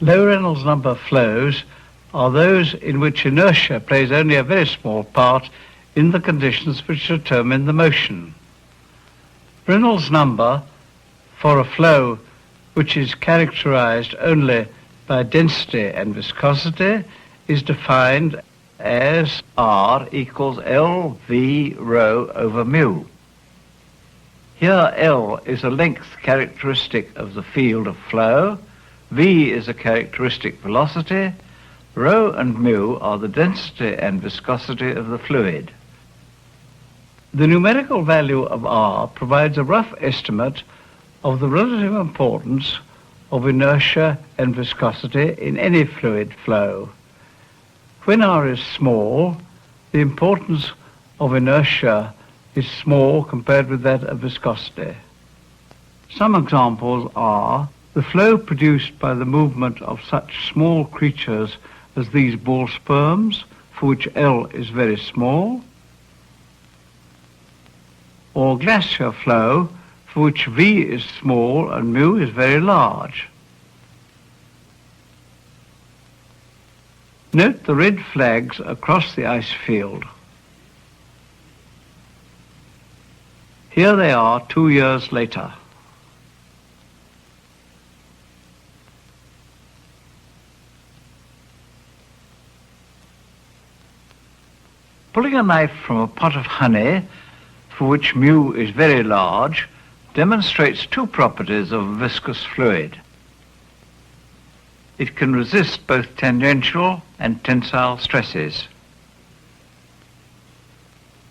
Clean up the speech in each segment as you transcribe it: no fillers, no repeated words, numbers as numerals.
Low Reynolds number flows are those in which inertia plays only a very small part in the conditions which determine the motion. Reynolds number for a flow which is characterized only by density and viscosity is defined as R equals L V rho over mu. Here L is a length characteristic of the field of flow, V is a characteristic velocity, rho and mu are the density and viscosity of the fluid. The numerical value of R provides a rough estimate of the relative importance of inertia and viscosity in any fluid flow. When R is small, the importance of inertia is small compared with that of viscosity. Some examples are the flow produced by the movement of such small creatures as these bull sperms, for which L is very small, or glacier flow, for which V is small and mu is very large. Note the red flags across the ice field. Here they are 2 years later. Pulling a knife from a pot of honey, for which mu is very large, demonstrates two properties of a viscous fluid. It can resist both tangential and tensile stresses.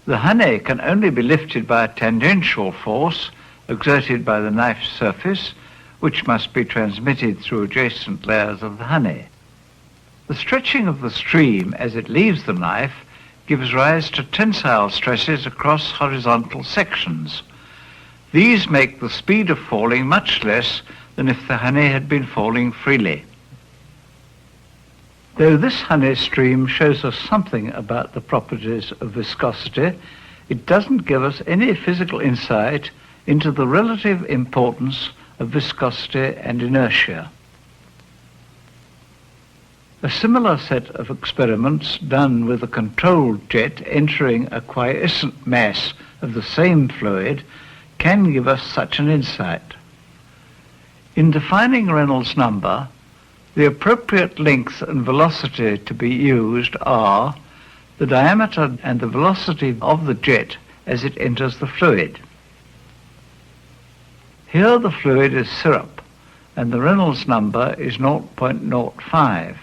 The honey can only be lifted by a tangential force exerted by the knife's surface, which must be transmitted through adjacent layers of the honey. The stretching of the stream as it leaves the knife gives rise to tensile stresses across horizontal sections. These make the speed of falling much less than if the honey had been falling freely. Though this honey stream shows us something about the properties of viscosity, it doesn't give us any physical insight into the relative importance of viscosity and inertia. A similar set of experiments done with a controlled jet entering a quiescent mass of the same fluid can give us such an insight. In defining Reynolds number, the appropriate length and velocity to be used are the diameter and the velocity of the jet as it enters the fluid. Here the fluid is syrup, and the Reynolds number is 0.05.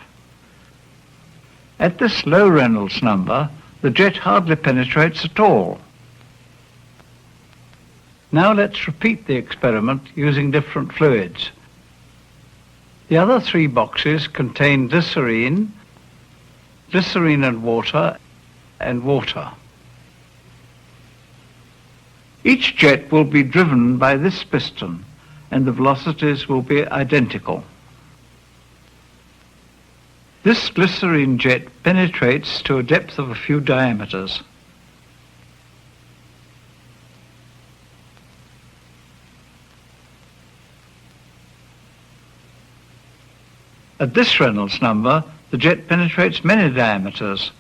At this low Reynolds number, the jet hardly penetrates at all. Now let's repeat the experiment using different fluids. The other three boxes contain glycerine and water, and water. Each jet will be driven by this piston, and the velocities will be identical. This glycerine jet penetrates to a depth of a few diameters. At this Reynolds number, the jet penetrates many diameters.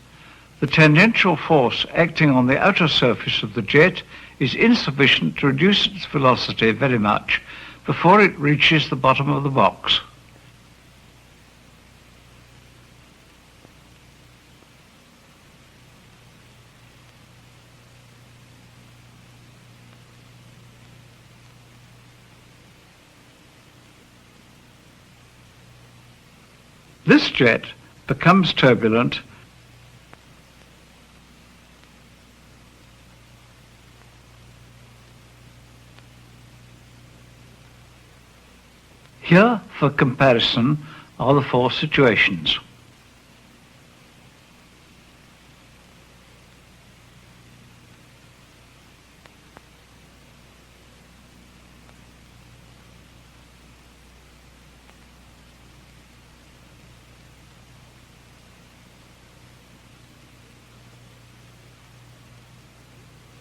The tangential force acting on the outer surface of the jet is insufficient to reduce its velocity very much before it reaches the bottom of the box. This jet becomes turbulent Here, for comparison, are the four situations.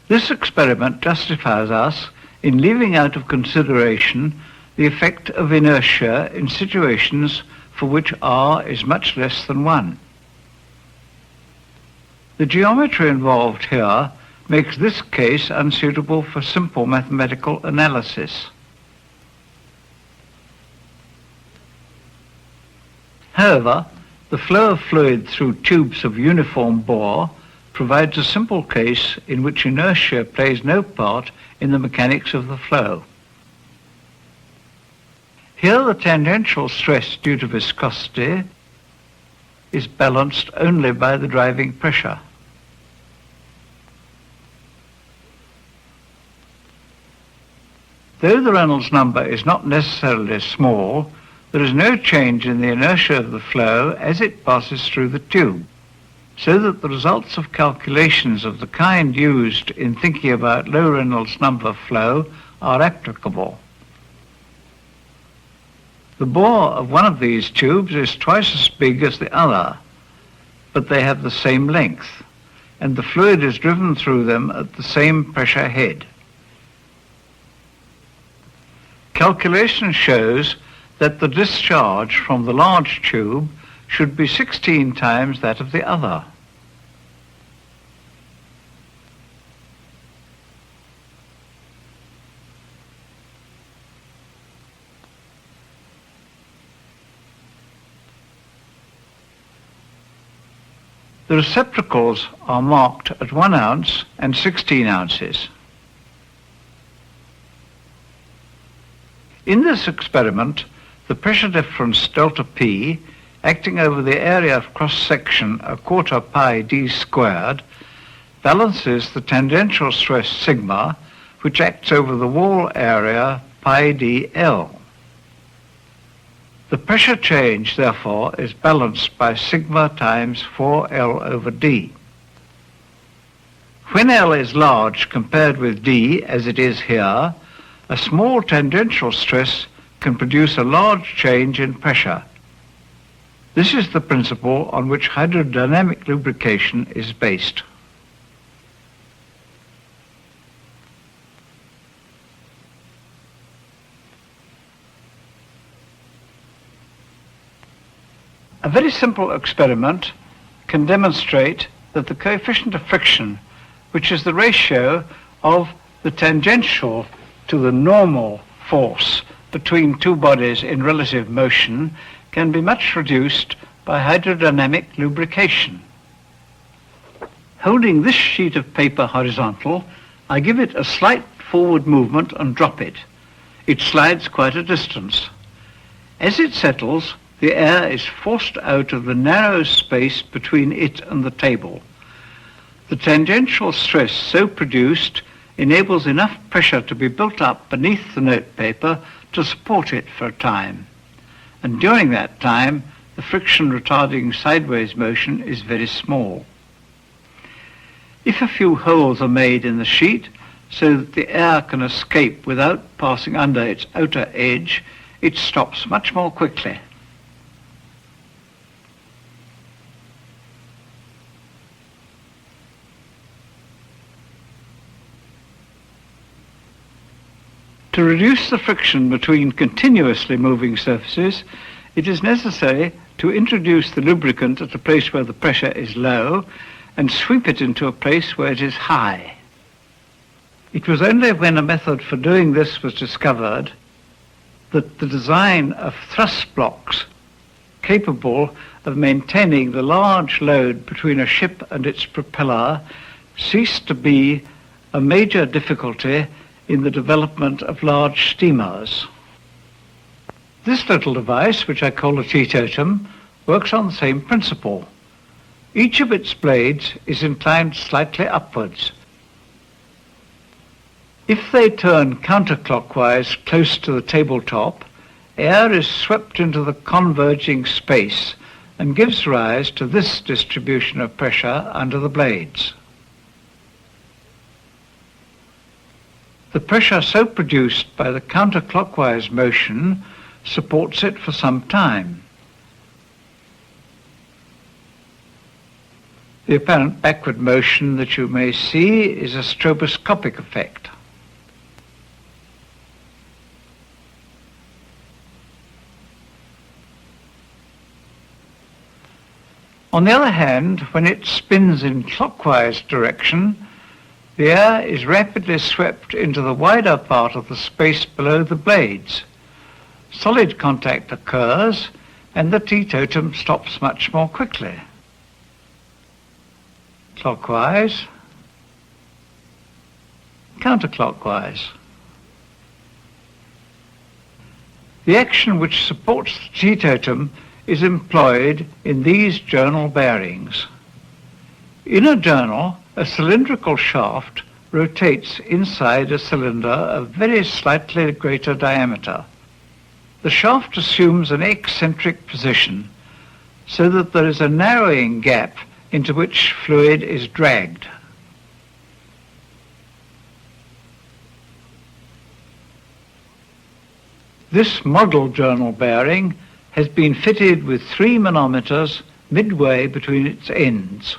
This experiment justifies us in leaving out of consideration the effect of inertia in situations for which r is much less than 1. The geometry involved here makes this case unsuitable for simple mathematical analysis. However, the flow of fluid through tubes of uniform bore provides a simple case in which inertia plays no part in the mechanics of the flow. Here the tangential stress due to viscosity is balanced only by the driving pressure. Though the Reynolds number is not necessarily small, there is no change in the inertia of the flow as it passes through the tube, so that the results of calculations of the kind used in thinking about low Reynolds number flow are applicable. The bore of one of these tubes is twice as big as the other, but they have the same length, and the fluid is driven through them at the same pressure head. Calculation shows that the discharge from the large tube should be 16 times that of the other. The receptacles are marked at 1 ounce and 16 ounces. In this experiment, the pressure difference delta P, acting over the area of cross-section a quarter pi d squared, balances the tangential stress sigma, which acts over the wall area pi dl. The pressure change, therefore, is balanced by sigma times 4L over d. When L is large compared with d, as it is here, a small tangential stress can produce a large change in pressure. This is the principle on which hydrodynamic lubrication is based. A very simple experiment can demonstrate that the coefficient of friction, which is the ratio of the tangential to the normal force between two bodies in relative motion, can be much reduced by hydrodynamic lubrication. Holding this sheet of paper horizontal, I give it a slight forward movement and drop it. It slides quite a distance. As it settles, the air is forced out of the narrow space between it and the table. The tangential stress so produced enables enough pressure to be built up beneath the notepaper to support it for a time. And during that time, the friction retarding sideways motion is very small. If a few holes are made in the sheet so that the air can escape without passing under its outer edge, it stops much more quickly. To reduce the friction between continuously moving surfaces, it is necessary to introduce the lubricant at a place where the pressure is low and sweep it into a place where it is high. It was only when a method for doing this was discovered that the design of thrust blocks capable of maintaining the large load between a ship and its propeller ceased to be a major difficulty in the development of large steamers. This little device, which I call a teetotum, works on the same principle. Each of its blades is inclined slightly upwards. If they turn counterclockwise close to the tabletop, air is swept into the converging space and gives rise to this distribution of pressure under the blades. The pressure so produced by the counterclockwise motion supports it for some time. The apparent backward motion that you may see is a stroboscopic effect. On the other hand, when it spins in clockwise direction, the air is rapidly swept into the wider part of the space below the blades. Solid contact occurs and the teetotum stops much more quickly. Clockwise, counterclockwise. The action which supports the teetotum is employed in these journal bearings. In a journal, a cylindrical shaft rotates inside a cylinder of very slightly greater diameter. The shaft assumes an eccentric position so that there is a narrowing gap into which fluid is dragged. This model journal bearing has been fitted with 3 manometers midway between its ends.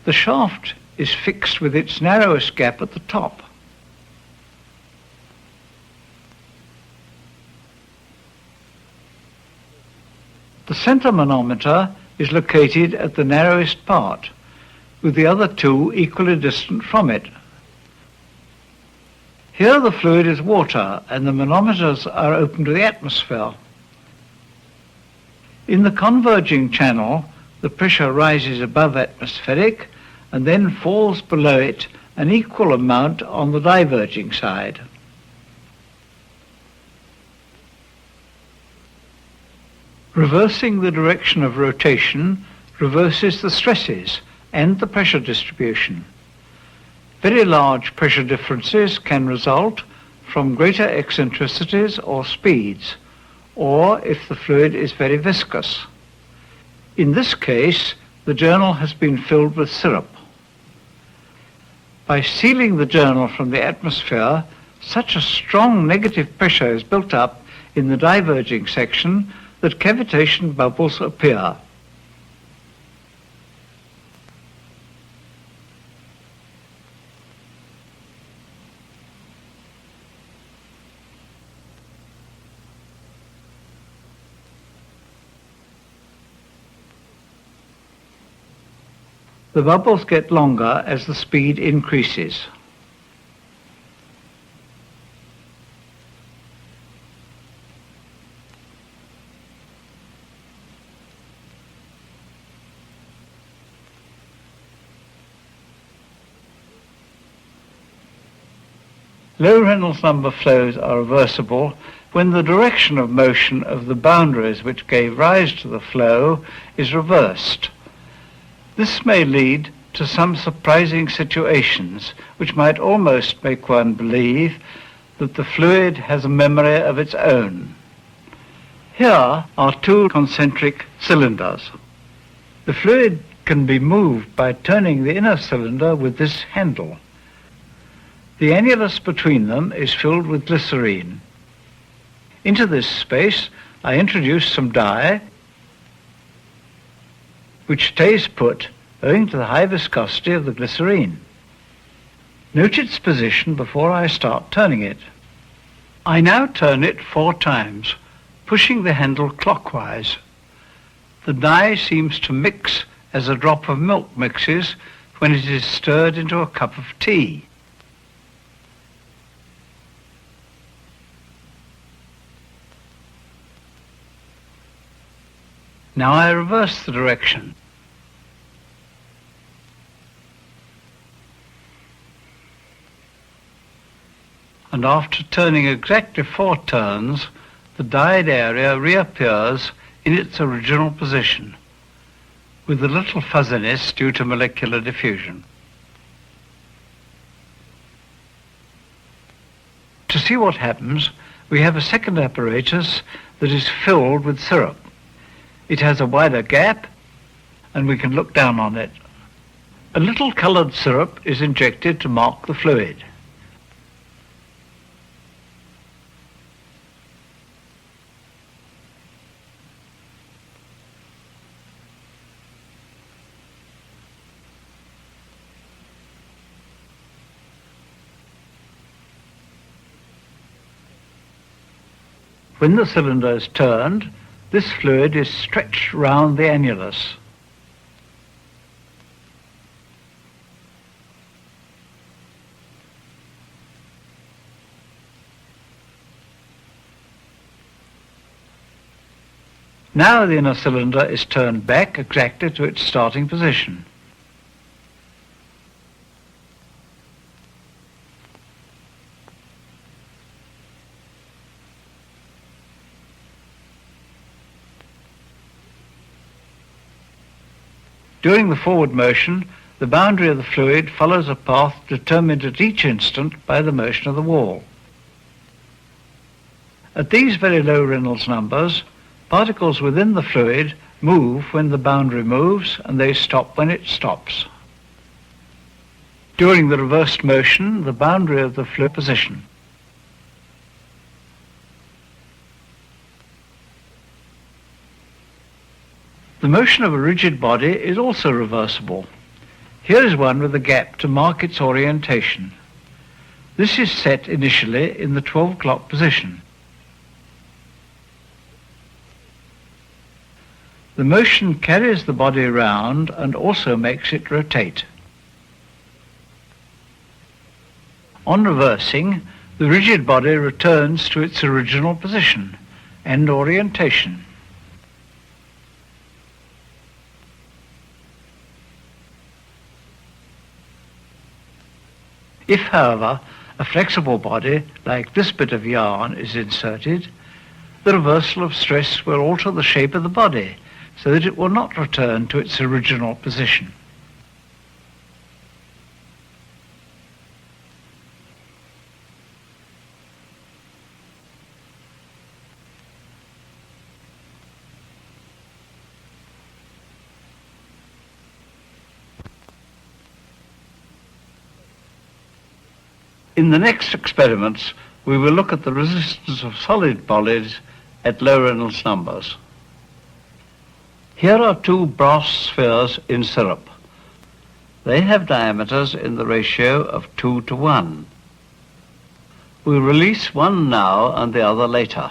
The shaft is fixed with its narrowest gap at the top. The center manometer is located at the narrowest part, with the other 2 equally distant from it. Here the fluid is water and the manometers are open to the atmosphere. In the converging channel, the pressure rises above atmospheric and then falls below it an equal amount on the diverging side. Reversing the direction of rotation reverses the stresses and the pressure distribution. Very large pressure differences can result from greater eccentricities or speeds, or if the fluid is very viscous. In this case, the journal has been filled with syrup. By sealing the journal from the atmosphere, such a strong negative pressure is built up in the diverging section that cavitation bubbles appear. The bubbles get longer as the speed increases. Low Reynolds number flows are reversible when the direction of motion of the boundaries which gave rise to the flow is reversed. This may lead to some surprising situations which might almost make one believe that the fluid has a memory of its own. Here are 2 concentric cylinders. The fluid can be moved by turning the inner cylinder with this handle. The annulus between them is filled with glycerine. Into this space I introduce some dye which stays put owing to the high viscosity of the glycerine. Note its position before I start turning it. I now turn it 4 times, pushing the handle clockwise. The dye seems to mix as a drop of milk mixes when it is stirred into a cup of tea. Now I reverse the direction. And after turning exactly 4 turns, the dyed area reappears in its original position, with a little fuzziness due to molecular diffusion. To see what happens, we have a second apparatus that is filled with syrup. It has a wider gap, and we can look down on it. A little colored syrup is injected to mark the fluid. When the cylinder is turned, this fluid is stretched round the annulus. Now the inner cylinder is turned back exactly to its starting position. During the forward motion, the boundary of the fluid follows a path determined at each instant by the motion of the wall. At these very low Reynolds numbers, particles within the fluid move when the boundary moves, and they stop when it stops. During the reversed motion, the boundary of the fluid position. The motion of a rigid body is also reversible. Here is one with a gap to mark its orientation. This is set initially in the 12 o'clock position. The motion carries the body round and also makes it rotate. On reversing, the rigid body returns to its original position and orientation. If, however, a flexible body, like this bit of yarn, is inserted, the reversal of stress will alter the shape of the body so that it will not return to its original position. In the next experiments, we will look at the resistance of solid bodies at low Reynolds numbers. Here are two brass spheres in syrup. They have diameters in the ratio of 2 to 1. We release one now and the other later.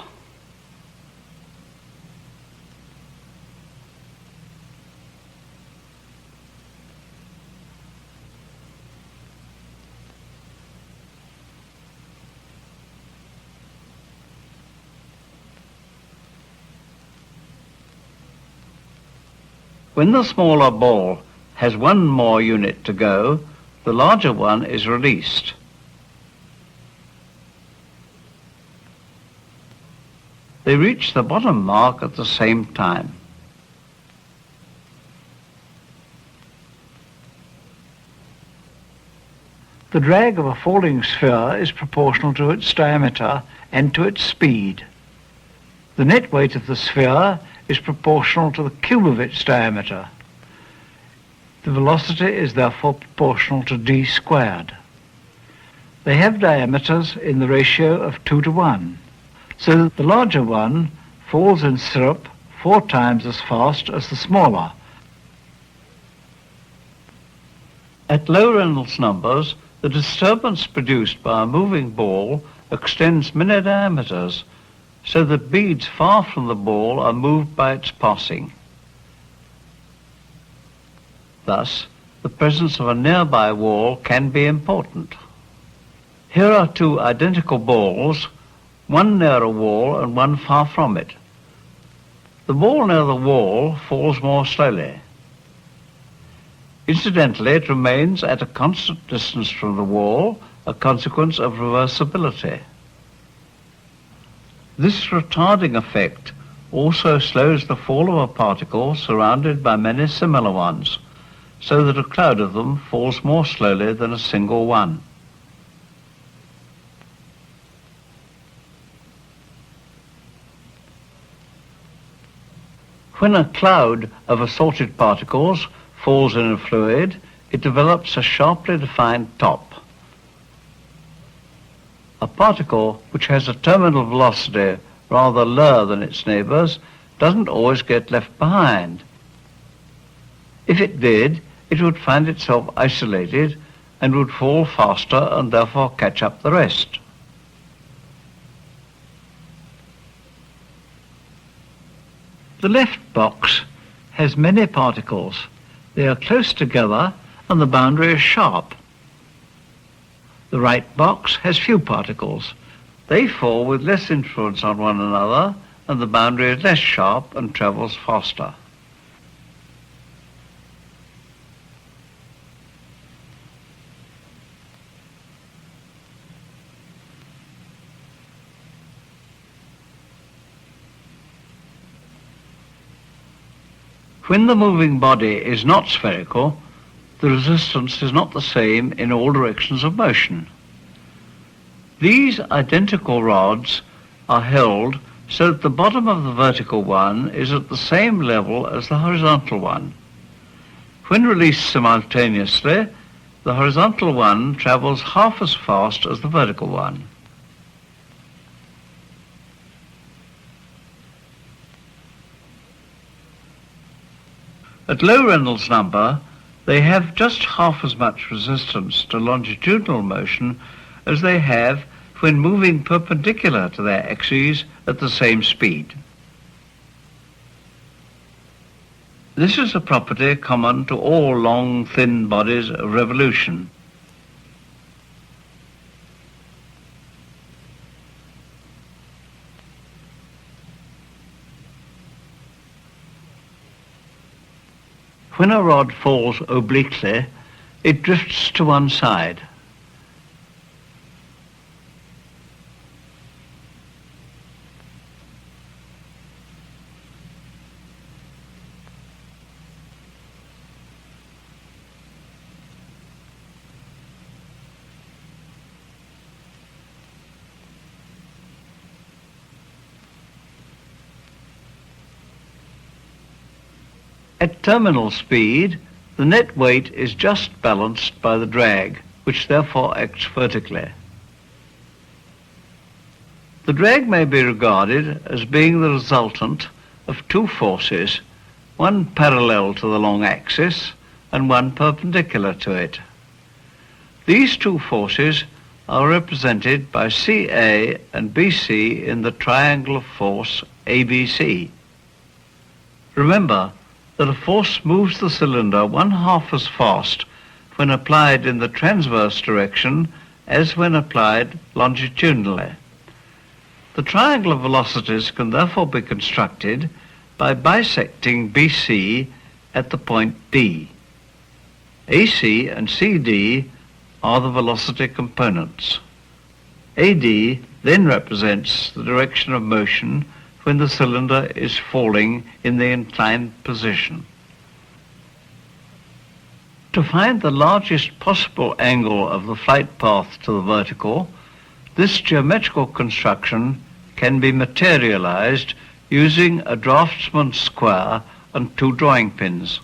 When the smaller ball has one more unit to go, the larger one is released. They reach the bottom mark at the same time. The drag of a falling sphere is proportional to its diameter and to its speed. The net weight of the sphere is proportional to the cube of its diameter. The velocity is therefore proportional to d squared. They have diameters in the ratio of 2 to 1, so that the larger one falls in syrup 4 times as fast as the smaller. At low Reynolds numbers, the disturbance produced by a moving ball extends many diameters, so that beads far from the ball are moved by its passing. Thus, the presence of a nearby wall can be important. Here are two identical balls, one near a wall and one far from it. The ball near the wall falls more slowly. Incidentally, it remains at a constant distance from the wall, a consequence of reversibility. This retarding effect also slows the fall of a particle surrounded by many similar ones, so that a cloud of them falls more slowly than a single one. When a cloud of assorted particles falls in a fluid, it develops a sharply defined top. A particle which has a terminal velocity rather lower than its neighbours doesn't always get left behind. If it did, it would find itself isolated and would fall faster and therefore catch up the rest. The left box has many particles. They are close together and the boundary is sharp. The right box has few particles. They fall with less influence on one another and the boundary is less sharp and travels faster. When the moving body is not spherical, the resistance is not the same in all directions of motion. These identical rods are held so that the bottom of the vertical one is at the same level as the horizontal one. When released simultaneously, the horizontal one travels half as fast as the vertical one. At low Reynolds number, they have just half as much resistance to longitudinal motion as they have when moving perpendicular to their axes at the same speed. This is a property common to all long, thin bodies of revolution. When a rod falls obliquely, it drifts to one side. At terminal speed, the net weight is just balanced by the drag, which therefore acts vertically. The drag may be regarded as being the resultant of two forces, one parallel to the long axis and one perpendicular to it. These two forces are represented by CA and BC in the triangle of force ABC. Remember that a force moves the cylinder one half as fast when applied in the transverse direction as when applied longitudinally. The triangle of velocities can therefore be constructed by bisecting BC at the point D. AC and CD are the velocity components. AD then represents the direction of motion when the cylinder is falling in the inclined position. To find the largest possible angle of the flight path to the vertical, this geometrical construction can be materialized using a draftsman's square and two drawing pins.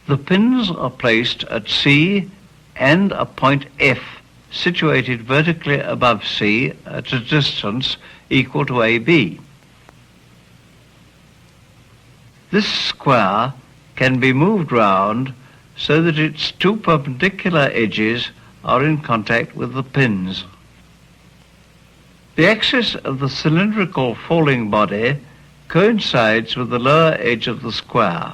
The pins are placed at C and a point F situated vertically above C at a distance equal to AB. This square can be moved round so that its two perpendicular edges are in contact with the pins. The axis of the cylindrical falling body coincides with the lower edge of the square.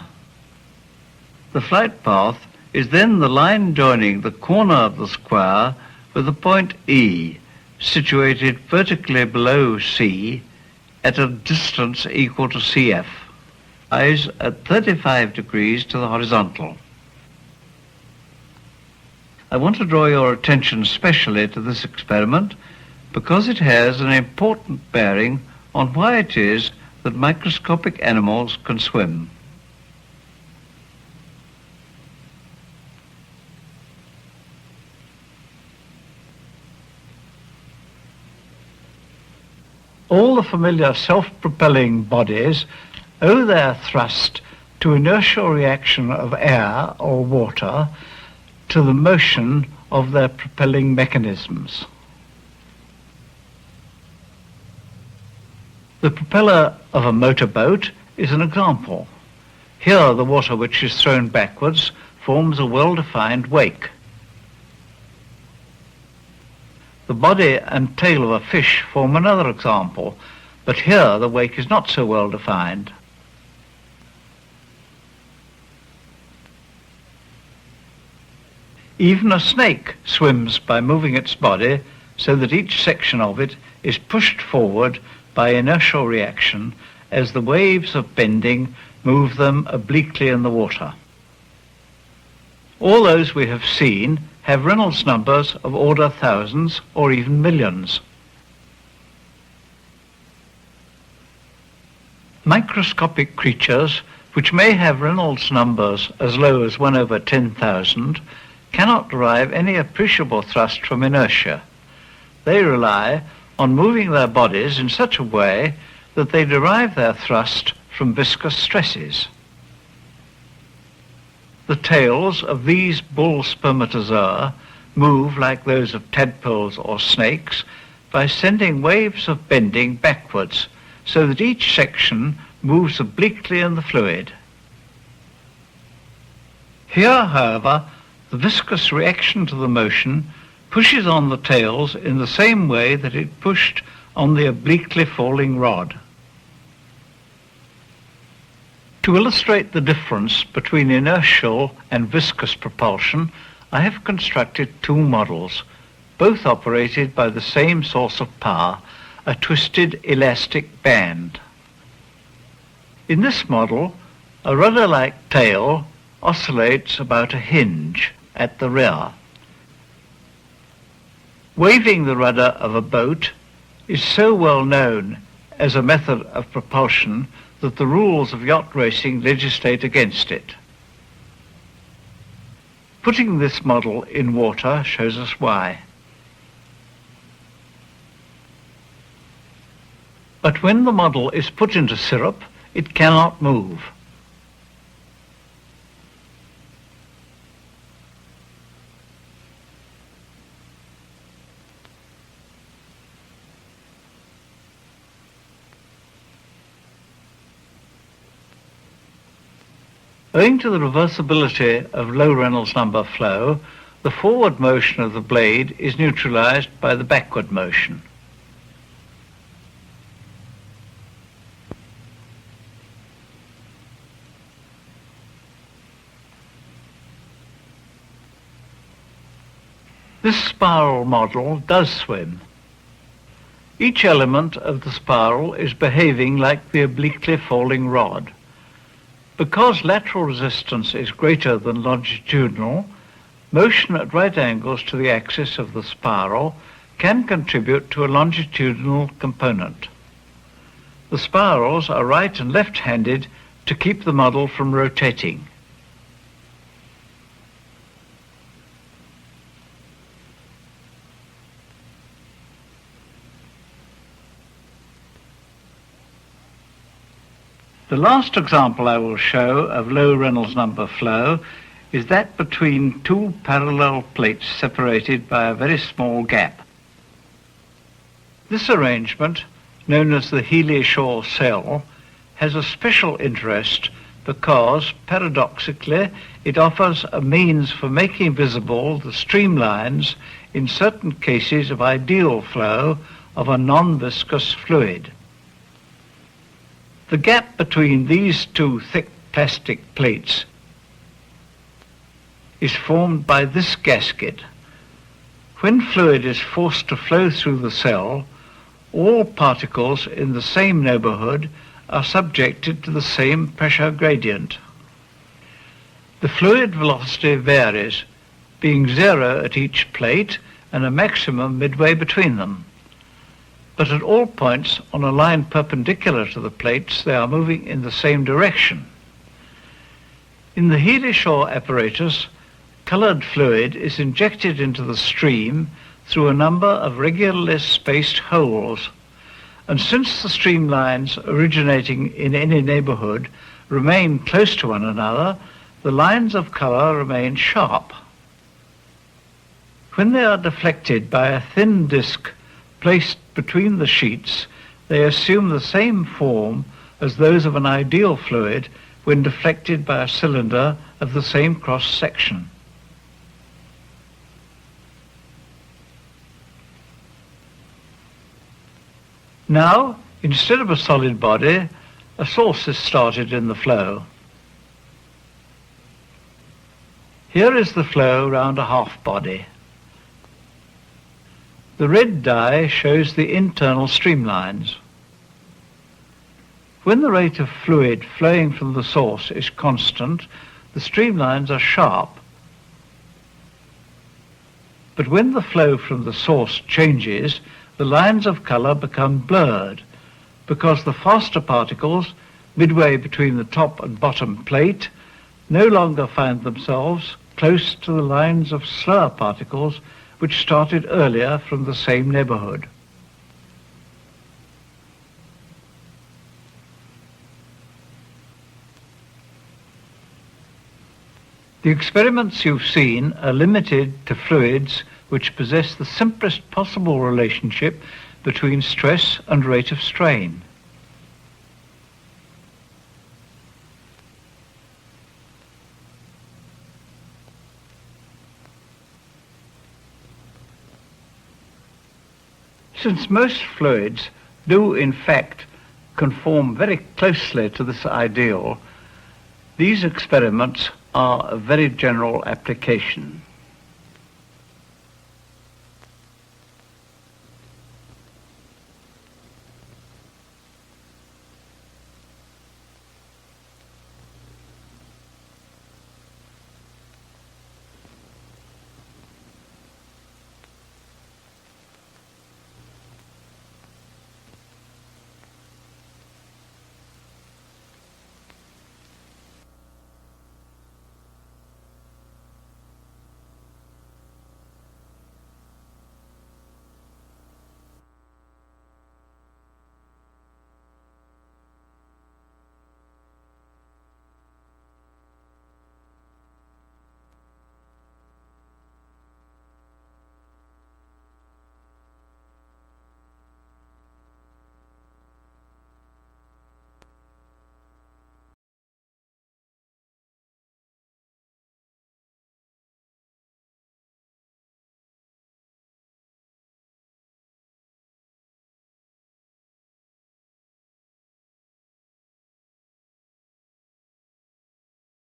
The flight path is then the line joining the corner of the square with the point E, situated vertically below C at a distance equal to CF, lies at 35 degrees to the horizontal. I want to draw your attention specially to this experiment because it has an important bearing on why it is that microscopic animals can swim. All the familiar self-propelling bodies owe their thrust to inertial reaction of air or water to the motion of their propelling mechanisms. The propeller of a motorboat is an example. Here the water which is thrown backwards forms a well-defined wake. The body and tail of a fish form another example, but here the wake is not so well defined. Even a snake swims by moving its body so that each section of it is pushed forward by inertial reaction as the waves of bending move them obliquely in the water. All those we have seen have Reynolds numbers of order thousands or even millions. Microscopic creatures, which may have Reynolds numbers as low as 1/10,000, cannot derive any appreciable thrust from inertia. They rely on moving their bodies in such a way that they derive their thrust from viscous stresses. The tails of these bull spermatozoa move like those of tadpoles or snakes by sending waves of bending backwards so that each section moves obliquely in the fluid. Here, however, the viscous reaction to the motion pushes on the tails in the same way that it pushed on the obliquely falling rod. To illustrate the difference between inertial and viscous propulsion, I have constructed two models, both operated by the same source of power, a twisted elastic band. In this model, a rudder-like tail oscillates about a hinge at the rear. Waving the rudder of a boat is so well known as a method of propulsion that the rules of yacht racing legislate against it. Putting this model in water shows us why. But when the model is put into syrup, it cannot move. Owing to the reversibility of low Reynolds number flow, the forward motion of the blade is neutralized by the backward motion. This spiral model does swim. Each element of the spiral is behaving like the obliquely falling rod. Because lateral resistance is greater than longitudinal, motion at right angles to the axis of the spiral can contribute to a longitudinal component. The spirals are right and left-handed to keep the model from rotating. The last example I will show of low Reynolds number flow is that between two parallel plates separated by a very small gap. This arrangement, known as the Healy-Shaw cell, has a special interest because, paradoxically, it offers a means for making visible the streamlines in certain cases of ideal flow of a non-viscous fluid. The gap between these two thick plastic plates is formed by this gasket. When fluid is forced to flow through the cell, all particles in the same neighborhood are subjected to the same pressure gradient. The fluid velocity varies, being zero at each plate and a maximum midway between them. But at all points on a line perpendicular to the plates, they are moving in the same direction. In the Healy-Shaw apparatus, colored fluid is injected into the stream through a number of regularly spaced holes, and since the streamlines originating in any neighborhood remain close to one another, the lines of color remain sharp. When they are deflected by a thin disc placed between the sheets, they assume the same form as those of an ideal fluid when deflected by a cylinder of the same cross-section. Now, instead of a solid body, a source is started in the flow. Here is the flow round a half body. The red dye shows the internal streamlines. When the rate of fluid flowing from the source is constant, the streamlines are sharp. But when the flow from the source changes, the lines of colour become blurred because the faster particles, midway between the top and bottom plate, no longer find themselves close to the lines of slower particles which started earlier from the same neighbourhood. The experiments you've seen are limited to fluids which possess the simplest possible relationship between stress and rate of strain. Since most fluids do in fact conform very closely to this ideal, these experiments are a very general application.